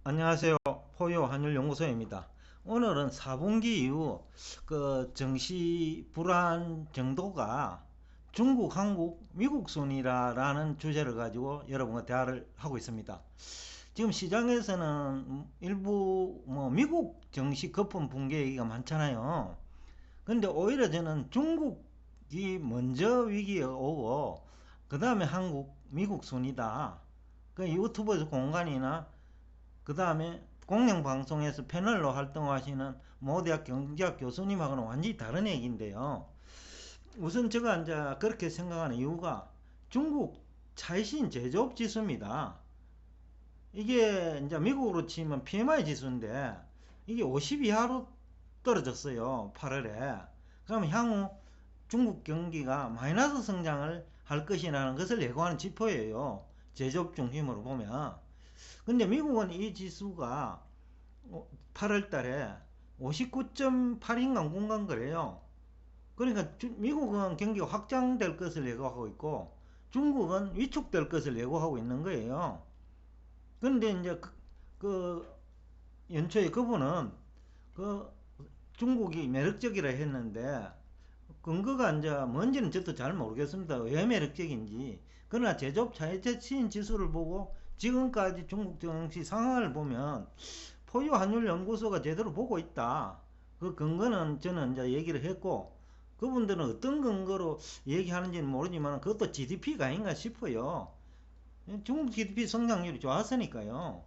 안녕하세요. 포유 한율연구소입니다. 오늘은 4분기 이후 정시 불안 정도가 중국, 한국, 미국 순이라는 주제를 가지고 여러분과 대화를 하고 있습니다. 지금 시장에서는 일부 미국 정시 거품 붕괴 얘기가 많잖아요. 근데 오히려 저는 중국이 먼저 위기에 오고 그 다음에 한국, 미국 순이다. 그 유튜브 공간이나 그 다음에 공영방송에서 패널로 활동하시는 모대학 경제학 교수님하고는 완전히 다른 얘기인데요. 우선 제가 이제 그렇게 생각하는 이유가 중국 최신 제조업 지수입니다. 이게 이제 미국으로 치면 PMI 지수인데 이게 50 이하로 떨어졌어요. 8월에. 그럼 향후 중국 경기가 마이너스 성장을 할 것이라는 것을 예고하는 지표예요. 제조업 중심으로 보면. 근데 미국은 이 지수가 8월 달에 59.8인가 공간 거래요. 그러니까 미국은 경기가 확장될 것을 예고하고 있고 중국은 위축될 것을 예고하고 있는 거예요. 그런데 이제 그 연초에 그분은 그 중국이 매력적이라 했는데 근거가 이제 뭔지는 저도 잘 모르겠습니다. 왜 매력적인지. 그러나 제조업 자회차 지수를 보고 지금까지 중국 증시 상황을 보면 포유 환율 연구소가 제대로 보고 있다. 그 근거는 저는 이제 얘기를 했고 그분들은 어떤 근거로 얘기하는지는 모르지만 그것도 GDP가 아닌가 싶어요. 중국 GDP 성장률이 좋았으니까요.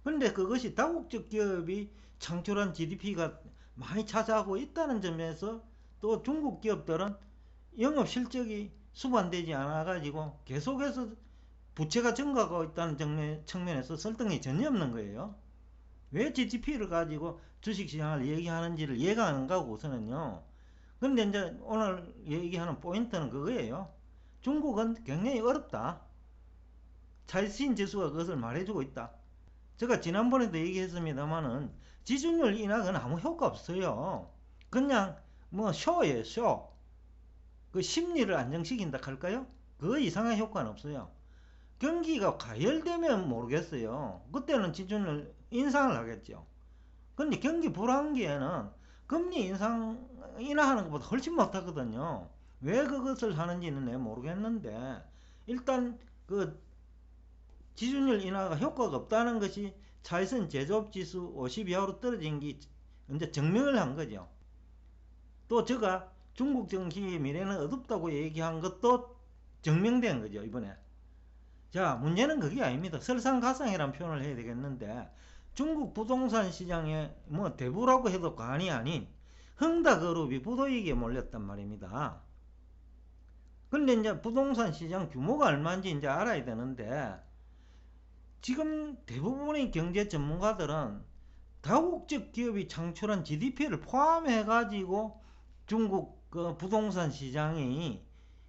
그런데 그것이 다국적 기업이 창출한 GDP가 많이 차지하고 있다는 점에서 또 중국 기업들은 영업 실적이 수반되지 않아 가지고 계속해서 부채가 증가하고 있다는 측면에서 설득이 전혀 없는 거예요. 왜 GDP를 가지고 주식시장을 얘기하는지를 이해가 안 가고 우선은요. 그런데 이제 오늘 얘기하는 포인트는 그거예요. 중국은 굉장히 어렵다. 차이신 지수가 그것을 말해주고 있다. 제가 지난번에도 얘기했습니다만은 지준율 인하는 아무 효과 없어요. 그냥 뭐 쇼예요, 쇼. 그 심리를 안정시킨다 할까요? 그 이상의 효과는 없어요. 경기가 가열되면 모르겠어요. 그때는 지준을 인상을 하겠죠. 근데 경기 불황기에는 금리 인하하는 것보다 훨씬 못하거든요. 왜 그것을 하는지는 내가 모르겠는데 일단 그 지준율 인하가 효과가 없다는 것이 차이선 제조업 지수 50 이하로 떨어진 게 이제 증명을 한 거죠. 또 제가 중국 정치의 미래는 어둡다고 얘기한 것도 증명된 거죠, 이번에. 자, 문제는 그게 아닙니다. 설상가상이라는 표현을 해야 되겠는데, 중국 부동산 시장에 뭐 대부라고 해도 과언이 아닌 흥다그룹이 부도이익에 몰렸단 말입니다. 근데 이제 부동산 시장 규모가 얼마인지 이제 알아야 되는데, 지금 대부분의 경제 전문가들은 다국적 기업이 창출한 GDP를 포함해가지고 중국 그 부동산 시장이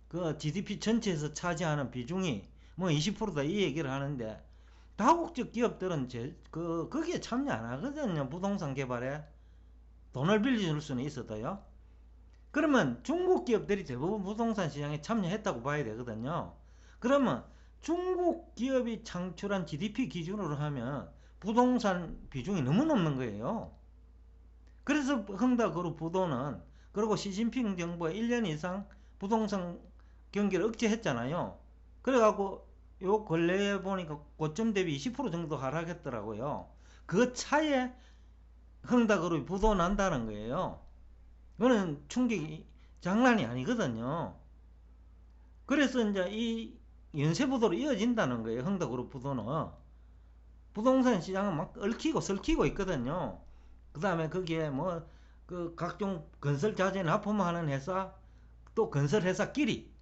그 GDP 전체에서 차지하는 비중이 뭐 20%다 이 얘기를 하는데 다국적 기업들은 거기에 참여 안 하거든요. 부동산 개발에 돈을 빌려줄 수는 있어도요. 그러면 중국 기업들이 대부분 부동산 시장에 참여했다고 봐야 되거든요. 그러면 중국 기업이 창출한 GDP 기준으로 하면 부동산 비중이 너무 높는 거예요. 그래서 흥다그룹 부도는 그리고 시진핑 정부가 1년 이상 부동산 경기를 억제했잖아요. 그래갖고 요 근래에 보니까 고점 대비 20% 정도 하락했더라고요. 그 차에 흥다그룹이 부도 난다는 거예요. 그거는 충격이 장난이 아니거든요. 그래서 이제 이 연쇄부도로 이어진다는 거예요. 흥다그룹 부도는. 부동산 시장은 막 얽히고 설키고 있거든요. 그 다음에 거기에 뭐 그 각종 건설 자재 납품하는 회사 또 건설 회사끼리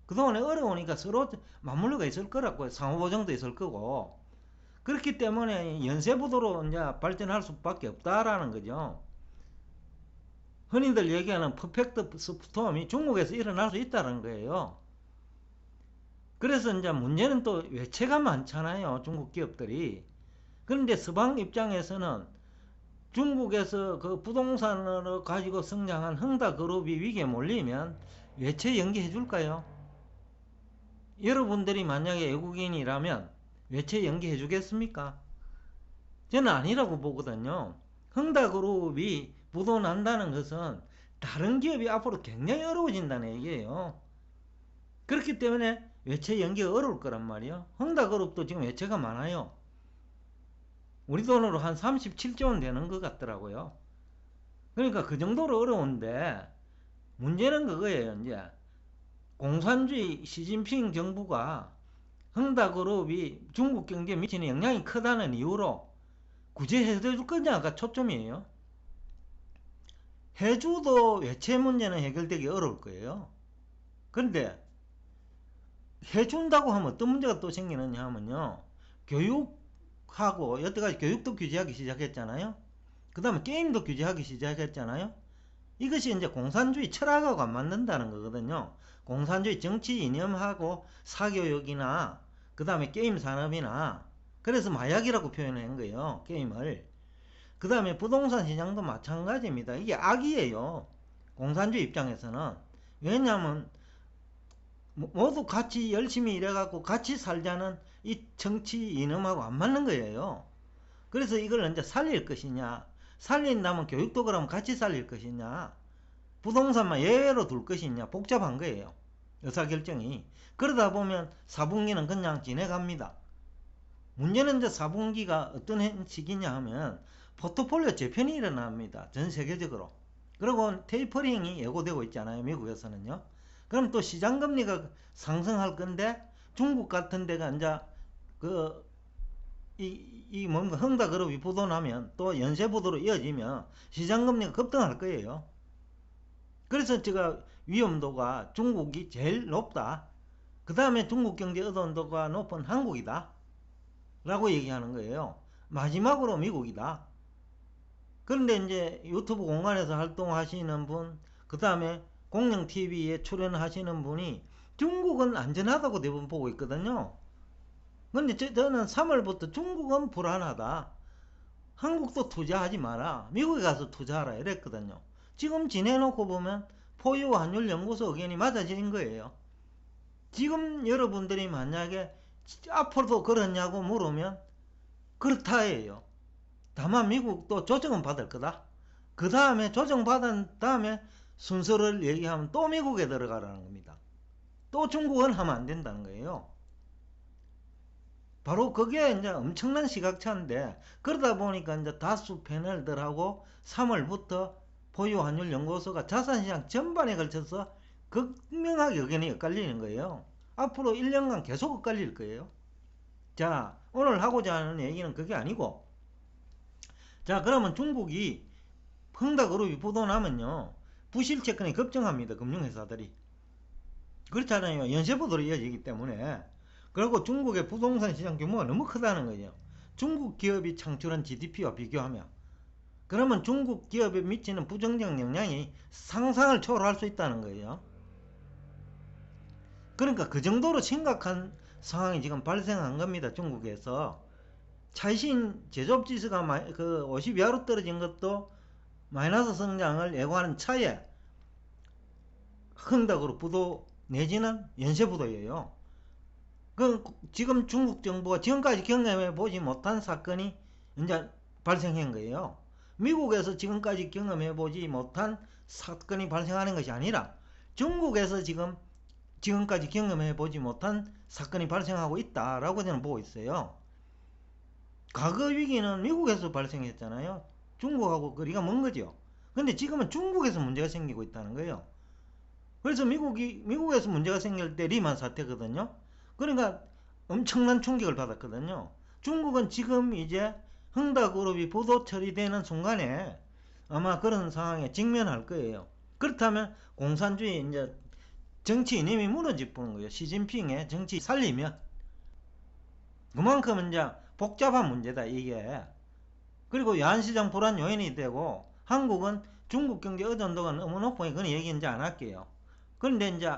그동안에 어려우니까 서로 맞물려가 있을 거라고 상호보정도 있을 거고 그렇기 때문에 연쇄부도로 이제 발전할 수밖에 없다라는 거죠. 흔히들 얘기하는 퍼펙트 스톰이 중국에서 일어날 수 있다는 거예요. 그래서 이제 문제는 또 외채가 많잖아요. 중국 기업들이. 그런데 서방 입장에서는 중국에서 그 부동산으로 가지고 성장한 흥다그룹이 위기에 몰리면 외채 연기해 줄까요? 여러분들이 만약에 외국인이라면 외채 연기해 주겠습니까? 저는 아니라고 보거든요. 흥다그룹이 부도난다는 것은 다른 기업이 앞으로 굉장히 어려워진다는 얘기예요. 그렇기 때문에 외채 연기가 어려울 거란 말이에요. 흥다그룹도 지금 외채가 많아요. 우리 돈으로 한 37조 원 되는 것 같더라고요. 그러니까 그 정도로 어려운데 문제는 그거예요. 이제 공산주의 시진핑 정부가 흥다그룹이 중국 경제에 미치는 영향이 크다는 이유로 구제해줄 거냐가 초점이에요. 해주도 외채 문제는 해결되기 어려울 거예요. 그런데 해준다고 하면 어떤 문제가 또 생기느냐 하면요. 교육하고 여태까지 교육도 규제하기 시작했잖아요. 그 다음에 게임도 규제하기 시작했잖아요. 이것이 이제 공산주의 철학하고 안 맞는다는 거거든요. 공산주의 정치 이념하고 사교육이나 그 다음에 게임 산업이나 그래서 마약이라고 표현한 거예요. 게임을. 그 다음에 부동산 시장도 마찬가지입니다. 이게 악이에요. 공산주의 입장에서는. 왜냐하면 모두 같이 열심히 일해갖고 같이 살자는 이 정치 이념하고 안 맞는 거예요. 그래서 이걸 이제 살릴 것이냐, 살린다면 교육도 그럼 같이 살릴 것이냐, 부동산만 예외로 둘 것이냐, 복잡한 거예요. 의사결정이. 그러다 보면 4분기는 그냥 지내갑니다. 문제는 이제 4분기가 어떤 시기냐 하면 포트폴리오 재편이 일어납니다. 전 세계적으로. 그리고 테이퍼링이 예고되고 있잖아요. 미국에서는요. 그럼 또 시장금리가 상승할 건데 중국 같은 데가 이제 뭔가 흥다그룹이 부도나면 또 연쇄부도로 이어지면 시장금리가 급등할 거예요. 그래서 제가 위험도가 중국이 제일 높다. 그 다음에 중국 경제 의존도가 높은 한국이다. 라고 얘기하는 거예요. 마지막으로 미국이다. 그런데 이제 유튜브 공간에서 활동하시는 분, 그 다음에 공영TV에 출연하시는 분이 중국은 안전하다고 대부분 보고 있거든요. 근데 저는 3월부터 중국은 불안하다. 한국도 투자하지 마라. 미국에 가서 투자하라. 이랬거든요. 지금 지내놓고 보면 포유 환율 연구소 의견이 맞아진 거예요. 지금 여러분들이 만약에 앞으로도 그렇냐고 물으면 그렇다예요. 다만 미국도 조정은 받을 거다. 그 다음에 조정받은 다음에 순서를 얘기하면 또 미국에 들어가라는 겁니다. 또 중국은 하면 안 된다는 거예요. 바로 그게 이제 엄청난 시각차인데, 그러다 보니까 이제 다수 패널들하고 3월부터 보유환율 연구소가 자산시장 전반에 걸쳐서 극명하게 의견이 엇갈리는 거예요. 앞으로 1년간 계속 엇갈릴 거예요. 자, 오늘 하고자 하는 얘기는 그게 아니고, 자, 그러면 중국이 흥다그룹이 부도나면요, 부실채권이 급증합니다. 금융회사들이. 그렇잖아요. 연쇄부도로 이어지기 때문에. 그리고 중국의 부동산 시장 규모가 너무 크다는 거죠. 중국 기업이 창출한 GDP와 비교하면. 그러면 중국 기업에 미치는 부정적 영향이 상상을 초월할 수 있다는 거예요. 그러니까 그 정도로 심각한 상황이 지금 발생한 겁니다. 중국에서. 차이신 제조업지수가 50 이하로 떨어진 것도 마이너스 성장을 예고하는 차에 흥닥으로 부도 내지는 연쇄부도예요. 지금 중국 정부가 지금까지 경험해 보지 못한 사건이 이제 발생한 거예요. 미국에서 지금까지 경험해 보지 못한 사건이 발생하는 것이 아니라 중국에서 지금까지 경험해 보지 못한 사건이 발생하고 있다라고 저는 보고 있어요. 과거 위기는 미국에서 발생했잖아요. 중국하고 거리가 먼 거죠. 근데 지금은 중국에서 문제가 생기고 있다는 거예요. 그래서 미국에서 문제가 생길 때 리만 사태거든요. 그러니까 엄청난 충격을 받았거든요. 중국은 지금 이제 흥다그룹이 부도 처리되는 순간에 아마 그런 상황에 직면할 거예요. 그렇다면 공산주의 이제 정치 이념이 무너질 뻔한 거예요. 시진핑의 정치 살리면 그만큼 이제 복잡한 문제다 이게. 그리고 외환시장 불안 요인이 되고 한국은 중국 경제 의존도가 너무 높으니 그건 얘기 이제 안 할게요. 그런데 이제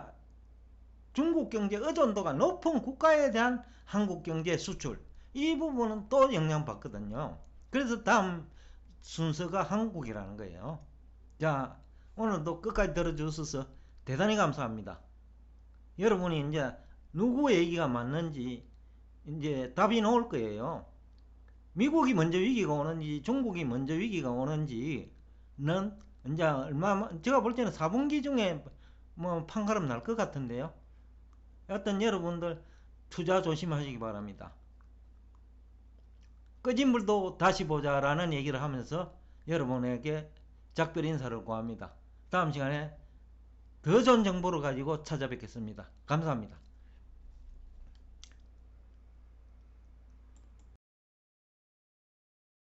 중국 경제 의존도가 높은 국가에 대한 한국 경제 수출 이 부분은 또 영향받거든요. 그래서 다음 순서가 한국이라는 거예요. 자, 오늘도 끝까지 들어주셔서 대단히 감사합니다. 여러분이 이제 누구 얘기가 맞는지 이제 답이 나올 거예요. 미국이 먼저 위기가 오는지 중국이 먼저 위기가 오는지는 이제 얼마 제가 볼 때는 4분기 중에 뭐 판가름 날 것 같은데요. 어떤 여러분들 투자 조심하시기 바랍니다. 꺼진 불도 다시 보자라는 얘기를 하면서 여러분에게 작별 인사를 구합니다. 다음 시간에 더 좋은 정보를 가지고 찾아뵙겠습니다. 감사합니다.